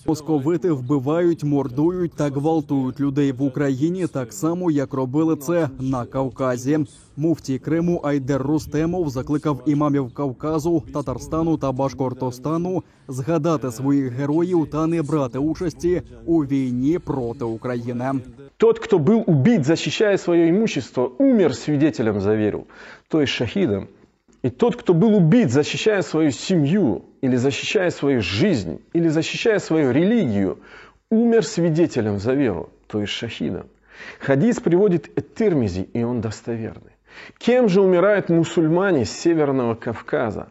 Московити вбивають, мордують та гвалтують людей в Україні так само, як робили це на Кавказі. Муфтій Криму Айдер Рустемов закликав імамів Кавказу, Татарстану та Башкортостану згадати своїх героїв та не брати участі у війні проти України. Тот, кто был убит, защищая свое имущество, умер свидетелем, заверил, то есть шахидом. И тот, кто был убит, защищая свою семью, или защищая свою жизнь, или защищая свою религию, умер свидетелем за веру, то есть шахидом. Хадис приводит Эт-Тирмизи, и он достоверный. Кем же умирают мусульмане с Северного Кавказа,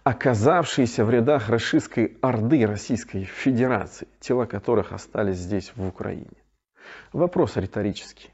оказавшиеся в рядах рашистской орды Российской Федерации, тела которых остались здесь, в Украине? Вопрос риторический.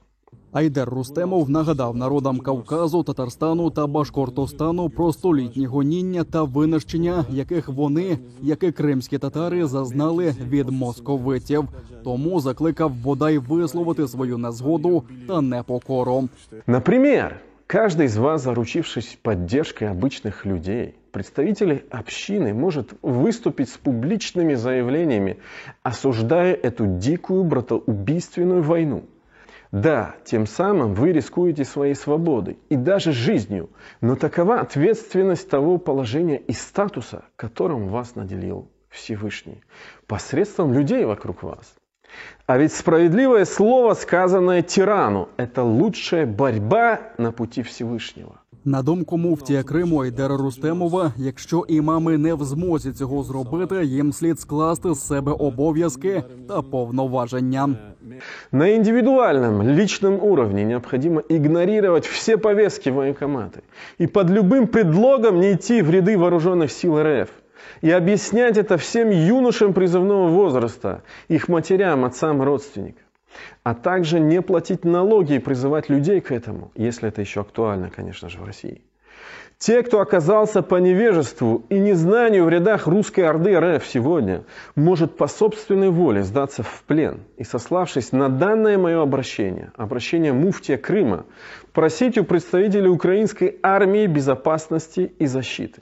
Айдер Рустемов нагадав народам Кавказу, Татарстану та Башкортостану про столітні гоніння та винищення, яких вони, як і кримські татари, зазнали від московитів. Тому закликав бодай висловити свою незгоду та непокору. Например, каждый из вас, заручившись поддержкой обычных людей, представителей общины, может выступить с публичными заявлениями, осуждая эту дикую братоубийственную войну. Да, тем самым вы рискуете своей свободой и даже жизнью, но такова ответственность того положения и статуса, которым вас наделил Всевышний, посредством людей вокруг вас. А ведь справедливое слово, сказанное тирану, это лучшая борьба на пути Всевышнего. На думку муфтія Криму Айдера Рустемова, якщо імами не в змозі цього зробити, їм слід скласти з себе обов'язки та повноваження. На индивидуальном, личном уровне необходимо игнорировать все повестки военкомата и под любым предлогом не идти в ряды вооруженных сил РФ. И объяснять это всем юношам призывного возраста, их матерям, отцам, родственникам. А также не платить налоги и призывать людей к этому, если это еще актуально, конечно же, в России. Те, кто оказался по невежеству и незнанию в рядах русской орды РФ сегодня, может по собственной воле сдаться в плен и, сославшись на данное мое обращение муфтия Крыма, просить у представителей украинской армии безопасности и защиты.